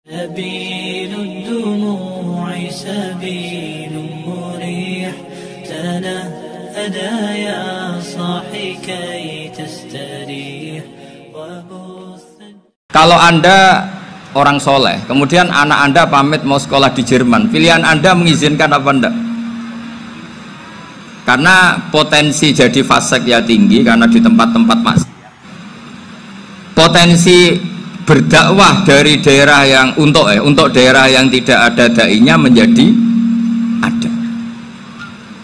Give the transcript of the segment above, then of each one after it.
سبيل الدموع سبيل مريح تنهدى يا صاحي كي تستريح. Kalau Anda orang soleh, kemudian anak Anda pamit mau sekolah di Jerman, pilihan Anda mengizinkan apa enggak? Karena potensi jadi fasik ya tinggi, karena di tempat-tempat maksiat. Potensi berdakwah dari daerah yang untuk daerah yang tidak ada dai-nya menjadi ada.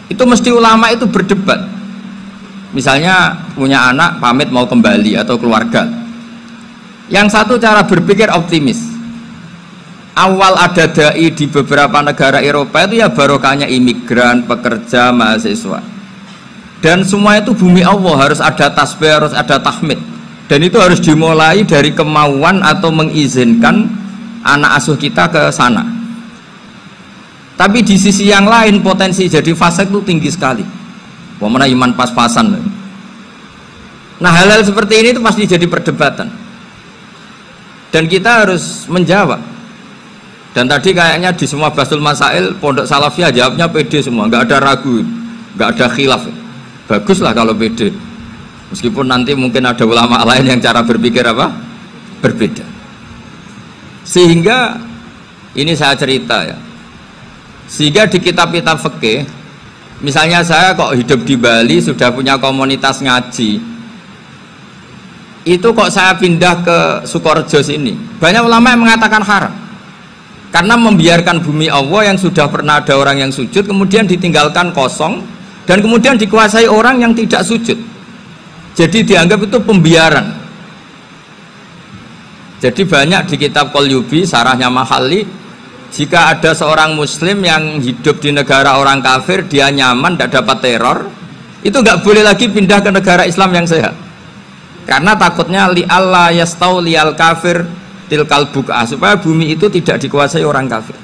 Itu mesti ulama itu berdebat. Misalnya punya anak pamit mau kembali atau keluarga. Yang satu cara berpikir optimis. Awal ada dai di beberapa negara Eropa itu ya barokahnya imigran, pekerja, mahasiswa. Dan semua itu bumi Allah, harus ada tasbih, harus ada tahmid. Dan itu harus dimulai dari kemauan atau mengizinkan anak asuh kita ke sana. Tapi di sisi yang lain potensi jadi fasik itu tinggi sekali. Wamana iman pas-pasan. Nah hal-hal seperti ini itu pasti jadi perdebatan. Dan kita harus menjawab. Dan tadi kayaknya di semua Basul Masail Pondok Salafiyah jawabnya pede semua, nggak ada ragu, nggak ada khilaf. Baguslah kalau pede. Meskipun nanti mungkin ada ulama lain yang cara berpikir apa? Berbeda. Sehingga ini saya cerita ya. Sehingga di kitab-kitab fikih, misalnya saya kok hidup di Bali sudah punya komunitas ngaji. Itu kok saya pindah ke Sukorejo sini. Banyak ulama yang mengatakan haram. Karena membiarkan bumi Allah yang sudah pernah ada orang yang sujud kemudian ditinggalkan kosong dan kemudian dikuasai orang yang tidak sujud. Jadi dianggap itu pembiaran. Jadi banyak di kitab Qalyubi, sarahnya Mahalli, jika ada seorang muslim yang hidup di negara orang kafir, dia nyaman, tidak dapat teror, itu nggak boleh lagi pindah ke negara Islam yang sehat. Karena takutnya li'alla yastau li'al kafir tilkal buk'ah, supaya bumi itu tidak dikuasai orang kafir.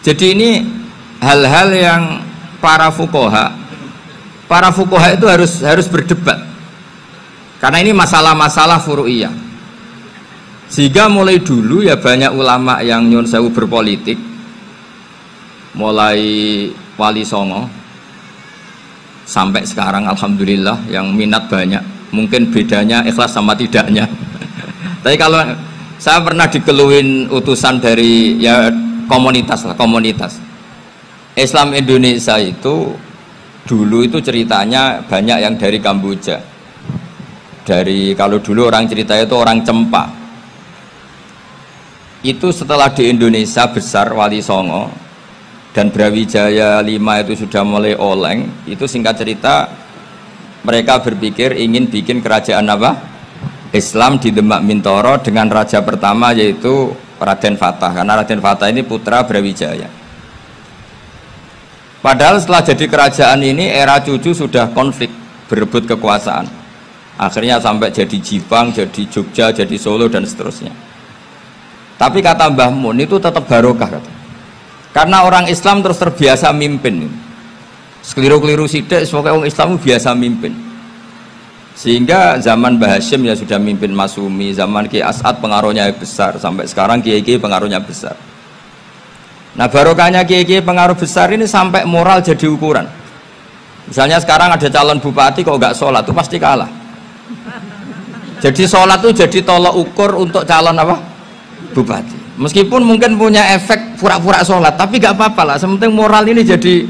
Jadi ini hal-hal yang para fuqaha itu harus berdebat. Karena ini masalah-masalah furu'iyah. Sehingga mulai dulu ya banyak ulama yang nyun sewu berpolitik, mulai Wali Songo sampai sekarang alhamdulillah yang minat banyak. Mungkin bedanya ikhlas sama tidaknya. Tapi kalau saya pernah dikeluhin utusan dari ya komunitas Islam Indonesia itu dulu itu ceritanya banyak yang dari Kamboja. Kalau dulu orang cerita itu orang Cempa. Itu setelah di Indonesia besar Wali Songo dan Brawijaya 5 itu sudah mulai oleng, itu singkat cerita mereka berpikir ingin bikin kerajaan apa? Islam di Demak Mintoro dengan raja pertama yaitu Raden Fatah, karena Raden Fatah ini putra Brawijaya. Padahal setelah jadi kerajaan ini era cucu sudah konflik, berebut kekuasaan. Akhirnya sampai jadi Jipang, jadi Jogja, jadi Solo dan seterusnya. Tapi kata Mbah Mun itu tetap barokah kata. Karena orang Islam terus terbiasa mimpin. Sekeliru-keliru sidik, pokoknya orang Islam biasa mimpin. Sehingga zaman Mbah Hashim ya sudah mimpin Masumi, zaman Ki As'ad pengaruhnya besar, sampai sekarang Kiai pengaruhnya besar. Nah barokahnya Kiai pengaruh besar ini sampai moral jadi ukuran. Misalnya sekarang ada calon bupati kok nggak sholat, itu pasti kalah. Jadi sholat itu jadi tolok ukur untuk calon apa? Bupati. Meskipun mungkin punya efek pura-pura sholat, tapi nggak apa-apa lah. Sementing moral ini jadi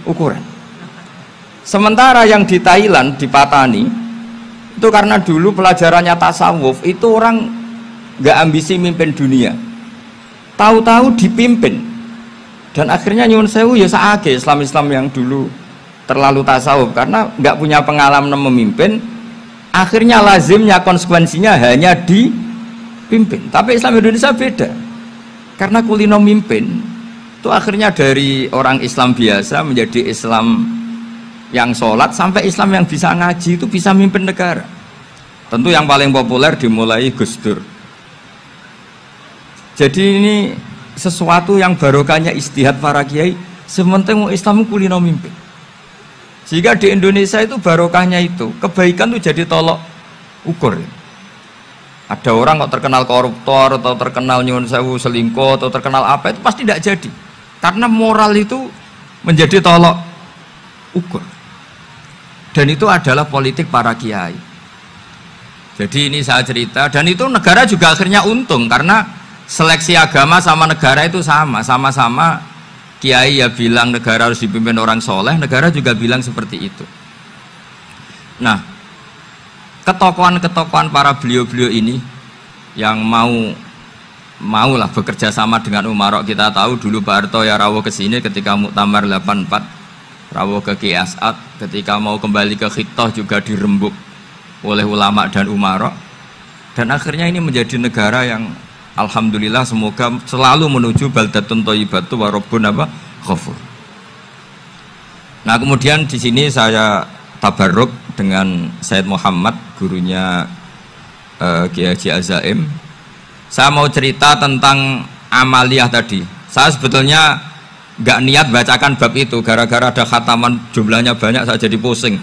ukuran. Sementara yang di Thailand, di Patani, itu karena dulu pelajarannya tasawuf, itu orang nggak ambisi mimpin dunia. Tahu-tahu dipimpin. Dan akhirnya nyuwun sewu ya saage Islam-Islam yang dulu terlalu tasawuf karena nggak punya pengalaman memimpin. Akhirnya lazimnya konsekuensinya hanya dipimpin. Tapi Islam Indonesia beda. Karena kulino mimpin itu akhirnya dari orang Islam biasa menjadi Islam yang sholat sampai Islam yang bisa ngaji itu bisa mimpin negara. Tentu yang paling populer dimulai Gus Dur. Jadi ini sesuatu yang barokahnya istihad para kiai. Sementing Islam kulino mimpin. Sehingga di Indonesia itu barokahnya itu kebaikan itu jadi tolok ukur. Ada orang kok terkenal koruptor atau terkenal nyuwun sewu selingkuh atau terkenal apa, itu pasti tidak jadi. Karena moral itu menjadi tolok ukur. Dan itu adalah politik para kiai. Jadi ini saya cerita, dan itu negara juga akhirnya untung karena seleksi agama sama negara itu sama-sama kiai ya bilang negara harus dipimpin orang soleh, negara juga bilang seperti itu. Nah, ketokohan-ketokohan para beliau-beliau ini yang maulah bekerja sama dengan umarok. Kita tahu dulu Pak Harto ya rawuh ke sini ketika Muktamar 84, rawuh ke Ki As'ad, ketika mau kembali ke Khittah juga dirembuk oleh ulama dan umarok. Dan akhirnya ini menjadi negara yang alhamdulillah semoga selalu menuju baldatun thayyibatu wa rabbun ghafur. Nah, kemudian di sini saya tabarruk dengan Sayyid Muhammad, gurunya Kiai Haji Azaim. Saya mau cerita tentang amaliyah tadi. Saya sebetulnya nggak niat bacakan bab itu, gara-gara ada khataman jumlahnya banyak saya jadi pusing.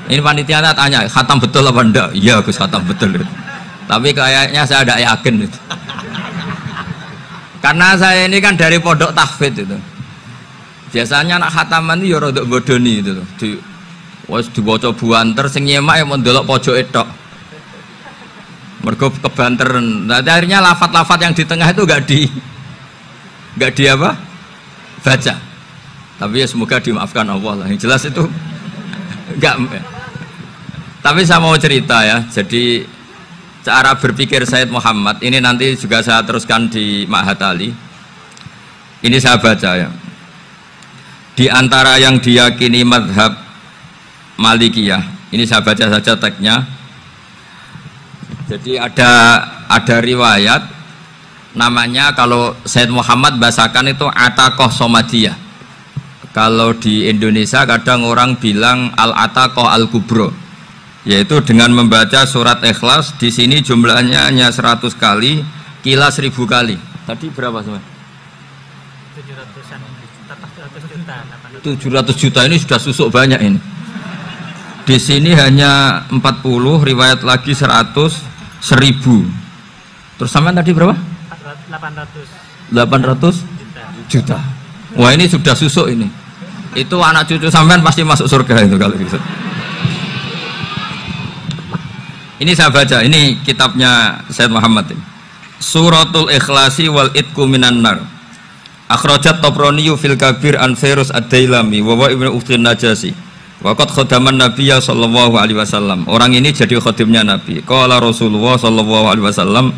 Ini panitianya tanya, khatam betul apa enggak? Iya Gus, khatam betul. Tapi kayaknya saya tidak yakin itu. Karena saya ini kan dari pondok tahfidz itu. Biasanya anak khataman itu ya rada bodoni itu. Wes diwaca buanter sing nyemak ya mendelok pojok etok. Mergo kebanteren. Nah, akhirnya lafat-lafat yang di tengah itu enggak di apa? Baca. Tapi ya semoga dimaafkan Allah lah. Yang jelas itu enggak. Tapi saya mau cerita ya. Jadi cara berpikir Sayyid Muhammad ini nanti juga saya teruskan di Ma'had Ali. Ini saya baca ya. Di antara yang diyakini madhab Malikiyah, ini saya baca saja teksnya. Jadi ada riwayat namanya, kalau Sayyid Muhammad bahasakan itu Ataqoh Somadiyah. Kalau di Indonesia kadang orang bilang Al-Ataqoh Al-Kubro, yaitu dengan membaca surat Ikhlas. Di sini jumlahnya hanya 100 kali, Qila 1000 kali. Tadi berapa semua? 700 juta ini sudah susuk banyak ini. Di sini hanya 40, riwayat lagi 100, 1000. Terus sampean tadi berapa? 800 juta. Wah, ini sudah susuk ini. Itu anak cucu sampean pasti masuk surga itu kalau gitu. Ini saya baca, ini kitabnya Sayyid Muhammad ini. Suratul Ikhlasi wal Itqu minan nar. Akhrajat Tabrani fil Kabir an Fairuz ad-Dailami wa wa ibnu Ukhtin Najasi. Waqat khadaman Nabiyya sallallahu alaihi wasallam. Orang ini jadi khadimnya Nabi. Qala Rasulullah sallallahu alaihi wasallam,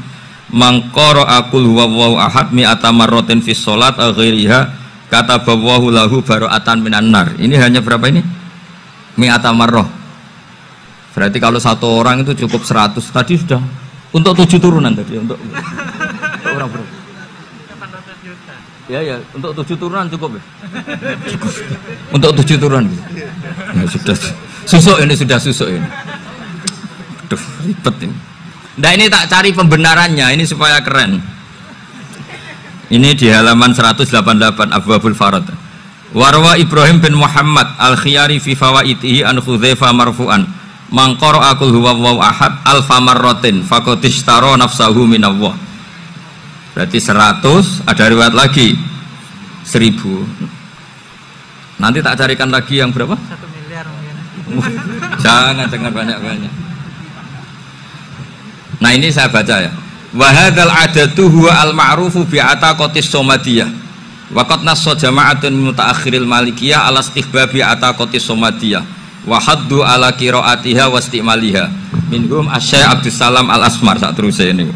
"Man qara'a qul huwallahu ahad mi'ata marratin fi shalat ghairiha kataballahu lahu bara'atan minan nar." Ini hanya berapa ini? Mi'ata marrah. Berarti kalau satu orang itu cukup 100. Tadi sudah untuk 7 turunan tadi, untuk orang berapa? 800 juta. Ya, untuk 7 turunan cukup ya? Cukup. Untuk 7 turunan. Ya, sudah susuk ini, sudah susuk ini. Aduh, ribet ini. Nah, ini tak cari pembenarannya, ini supaya keren. Ini di halaman 188 Abwabul Farad. Warwa Ibrahim bin Muhammad Al-Khiyari fi fawaitihi an Hudzaifah marfu'an. Man qara'a qul huwallahu ahad alfa marratin faqad ishtara nafsahu minallah. Berarti 100, ada riwayat lagi 1000. Nanti tak carikan lagi yang berapa? 1 miliar mungkin. Jangan banyak-banyak. Nah, ini saya baca ya. Wa hadzal adatu huwa al-ma'rufu bi ataqatis somadiyah. Wa qad nassa jama'atun mutaakhiril malikiyah ala istihbabi ataqatis somadiyah. Wa haddu ala qiraatiha wa istimaliha. Minhum Asy-Syaikh Abdus Salam Al-Asmar sak teruse ini.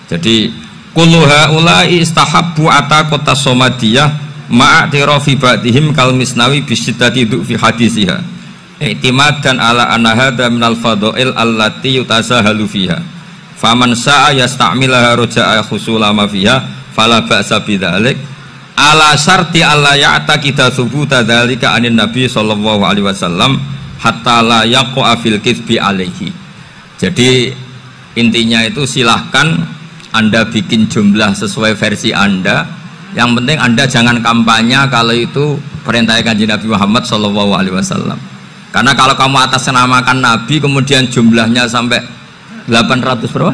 Jadi kullu haula'i istahabbu ataqatas somadiyah ma'atirafi ba'dihim kal misnawi bisyidati fi hadisiha. I'timadan ala anna hadza minal fadha'il allati yutasahalu fiha. Faman sa'a yasta'milaha roja'a khusula ma fiha fala ba'sa bidzalik ala syarti alla ya'taqida thubuta dzalika anin nabi sallallahu alaihi wasallam hatta la yaqa fil kitsbi alaihi. Jadi intinya itu silahkan Anda bikin jumlah sesuai versi Anda, yang penting Anda jangan kampanye kalau itu perintah Kanjeng Nabi Muhammad sallallahu alaihi wasallam. Karena kalau kamu atas namakan Nabi kemudian jumlahnya sampai 800 berapa?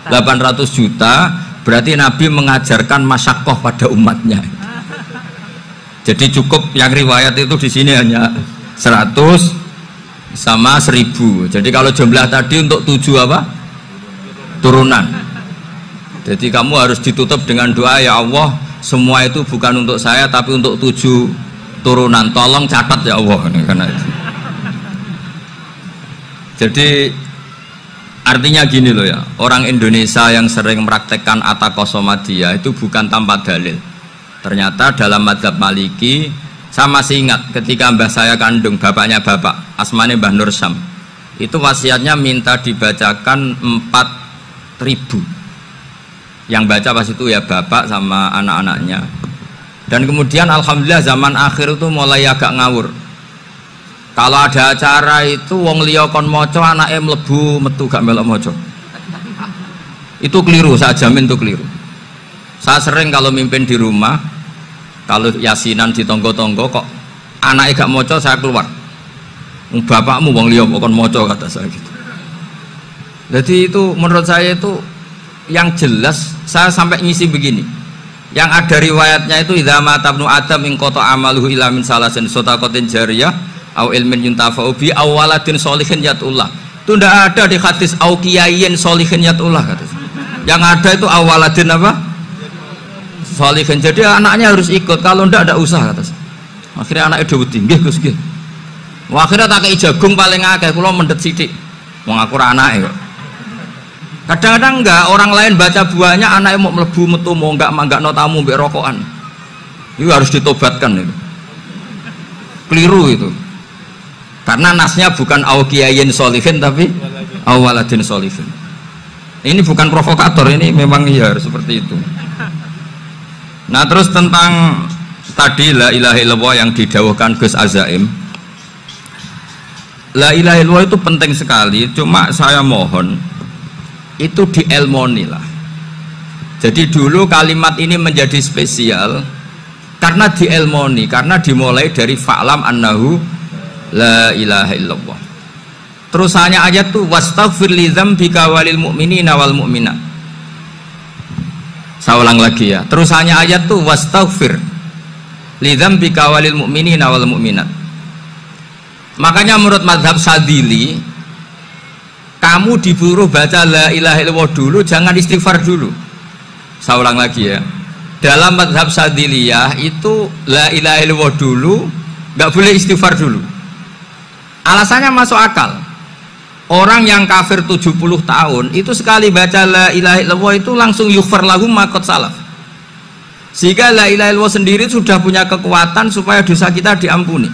800 juta, berarti Nabi mengajarkan masyakoh pada umatnya. Jadi cukup yang riwayat itu di sini hanya 100 sama 1000. Jadi kalau jumlah tadi untuk 7 apa? Turunan. Jadi kamu harus ditutup dengan doa, ya Allah, semua itu bukan untuk saya tapi untuk 7 turunan. Tolong catat ya Allah, karena itu. Jadi artinya gini loh ya, orang Indonesia yang sering mempraktekkan Ataqosomadiyah itu bukan tanpa dalil. Ternyata dalam madzhab Maliki, saya masih ingat ketika mbah saya kandung, bapaknya bapak, asmane Mbah Nur Syam, itu wasiatnya minta dibacakan 4.000. Yang baca pas itu ya bapak sama anak-anaknya. Dan kemudian alhamdulillah zaman akhir itu mulai agak ngawur. Kalau ada acara itu wong liya kon maca, anake mlebu metu gak melok maca. Itu keliru, saya jamin itu keliru. Saya sering kalau mimpin di rumah, kalau yasinan di tonggo-tonggo kok anaknya gak maca, saya keluar. Bapakmu wong liya kon maca, kata saya gitu. Jadi itu menurut saya itu yang jelas. Saya sampai ngisi begini, yang ada riwayatnya itu idza mata ibnu adam in qata amaluhu illa min salasin shadaqatin jariyah au ilmin yuntafa'u bi awaladin sholihin yatullah. Itu tidak ada di hadis au kiyayin sholihin yatullah, kata. Yang ada itu awaladin apa? Sholihin. Jadi anaknya harus ikut, kalau tidak ada usaha, kata. Akhirnya anaknya dawuh nggih Gus nggih. Akhirnya tak kei jagung paling akeh, kula mendet sithik. Wong aku ora anake kok. Kadang-kadang enggak, orang lain baca buahnya, anaknya mau melebu metu mau enggak no tamu mbek rokokan. Itu harus ditobatkan itu. Keliru itu. Karena nasnya bukan auqiyayin sholihin tapi awaladin sholihin. Ini bukan provokator, ini memang ya seperti itu. Nah, terus tentang tadi la ilaha illallah yang didawuhkan Gus Azaim. La ilaha illallah itu penting sekali, cuma saya mohon itu dielmoni lah. Jadi dulu kalimat ini menjadi spesial karena dielmoni, karena dimulai dari fa'lam annahu la ilaha illallah. Terusannya ayat tuh wastaghfir li dzambika walil mu'minina wal mu'minat. Saya ulang lagi ya. Terusannya ayat tuh wastaghfir li dzambika walil mu'minina wal mu'minat. Makanya menurut mazhab Sadili, kamu disuruh baca la ilaha illallah dulu, jangan istighfar dulu. Saya ulang lagi ya. Dalam mazhab Sadiliyah itu la ilaha illallah dulu, nggak boleh istighfar dulu. Alasannya masuk akal. Orang yang kafir 70 tahun itu sekali baca la ilaha illallah itu langsung yughfar lahum ma qad salaf. Sehingga la ilaha illallah sendiri sudah punya kekuatan supaya dosa kita diampuni.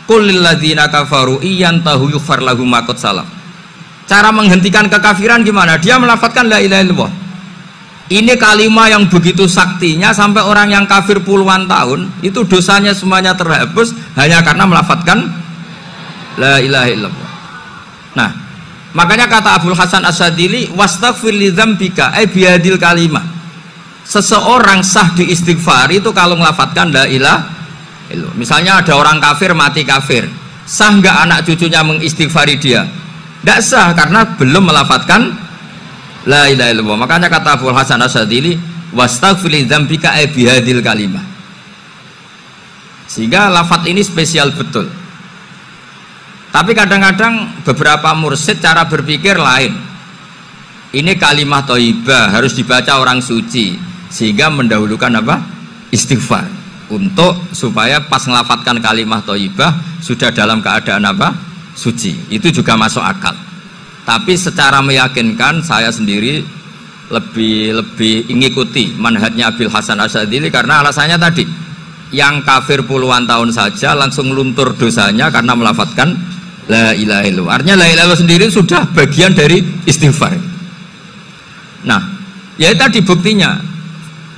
Qul lil ladzina kafaru iyantahu yughfar lahum ma qad salaf. Cara menghentikan kekafiran gimana? Dia melafadzkan la ilaha illallah. Ini kalimat yang begitu saktinya sampai orang yang kafir puluhan tahun itu dosanya semuanya terhapus hanya karena melafadzkan la ilaha illallah. Nah, makanya kata Abdul Hasan As-Sadili wastaghfir li dzambika ay bihadil kalimah. Seseorang sah diistighfar itu kalau melafadzkan la ilaha illallah. Misalnya ada orang kafir mati kafir, sah nggak anak cucunya mengistighfari dia? Tidak sah karena belum melafadzkan la ilaha illallah. Makanya kata Abdul Hasan As-Sadili wastaghfir li dzambika ay bihadil kalimah. Sehingga lafadz ini spesial betul. Tapi kadang-kadang beberapa mursyid cara berpikir lain. Ini kalimah thayyibah harus dibaca orang suci, sehingga mendahulukan apa? Istighfar. Untuk supaya pas ngelafatkan kalimah thayyibah sudah dalam keadaan apa? Suci. Itu juga masuk akal. Tapi secara meyakinkan saya sendiri lebih mengikuti manhajnya Abil Hasan As-Sadili karena alasannya tadi, yang kafir puluhan tahun saja langsung luntur dosanya karena melafatkan la ilaha illallah. Artinya la ilaha illallah sendiri sudah bagian dari istighfar. Nah, ya tadi buktinya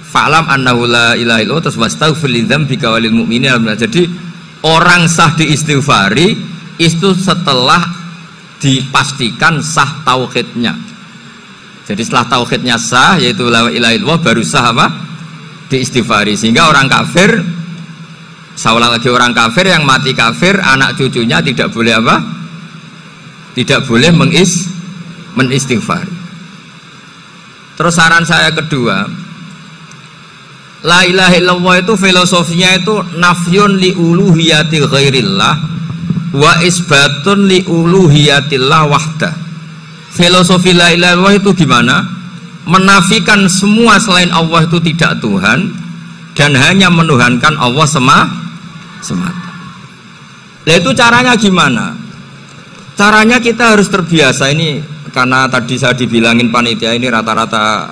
fa'lam annahu la ilaha illallah terus wastaghfir li dzambika walil mu'minina. Jadi orang sah diistighfari itu setelah dipastikan sah tauhidnya. Jadi setelah tauhidnya sah yaitu la ilaha illallah baru sah apa? Diistighfari. Sehingga orang kafir, saya ulang lagi, orang kafir yang mati kafir anak cucunya tidak boleh apa? Tidak boleh menistighfari. Terus saran saya kedua, la ilaha illallah itu filosofinya itu nafyun li uluhiyati ghairillah wa isbatun li uluhiyatillah wahdah. Filosofi la ilaha illallah itu gimana? Menafikan semua selain Allah itu tidak Tuhan dan hanya menuhankan Allah semata. Nah itu caranya gimana? Caranya kita harus terbiasa ini, karena tadi saya dibilangin panitia ini rata-rata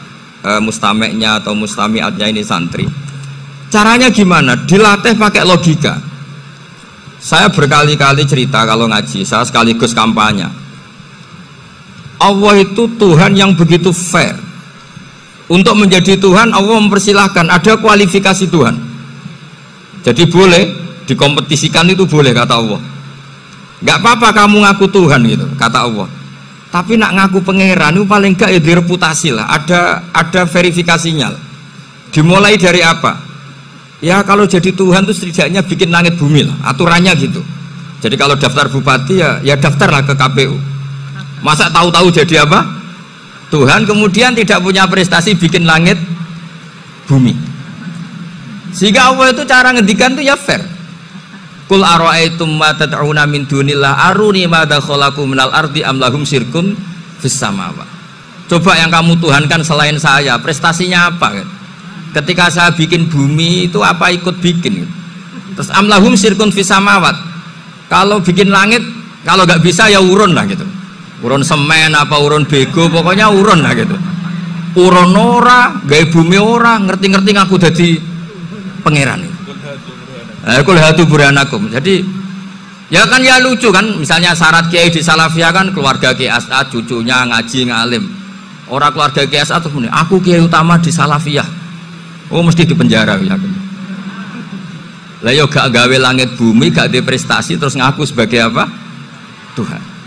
mustameknya atau mustamiatnya ini santri. Caranya gimana? Dilatih pakai logika. Saya berkali-kali cerita kalau ngaji, saya sekaligus kampanye. Allah itu Tuhan yang begitu fair. Untuk menjadi Tuhan, Allah mempersilahkan, ada kualifikasi Tuhan. Jadi boleh dikompetisikan, itu boleh kata Allah. Gak apa-apa kamu ngaku Tuhan gitu, kata Allah. Tapi nak ngaku pangeran itu paling gak ya direputasi lah, ada verifikasinya. Dimulai dari apa? Ya kalau jadi Tuhan itu setidaknya bikin langit bumi lah, aturannya gitu. Jadi kalau daftar bupati ya daftarlah ke KPU. Masa tahu-tahu jadi apa? Tuhan kemudian tidak punya prestasi bikin langit bumi. Sehingga Allah itu cara ngedikan itu ya fair. Qul ara'aitum ma tad'una min dunillah aruni madza khalaqu minal ardi am lahum syirkun fis samawat. Coba yang kamu tuhankan selain saya, prestasinya apa? Ketika saya bikin bumi itu apa ikut bikin? Terus am lahum syirkun fis samawat. Kalau bikin langit, kalau nggak bisa ya urun lah gitu. Urun semen apa urun bego, pokoknya urun lah gitu. Urun ora, gawe bumi ora, ngerti-ngerti ngaku dadi pangeran. Kul hatu burhanakum. Jadi ya kan ya lucu kan, misalnya syarat kiai di Salafiyah kan keluarga Kiai As'ad, cucunya ngaji ngalim. Orang keluarga Kiai As'ad tuh aku kiai utama di Salafiyah. Oh mesti di penjara ya. Lah yo gak gawe langit bumi, gak ada prestasi terus ngaku sebagai apa? Tuhan.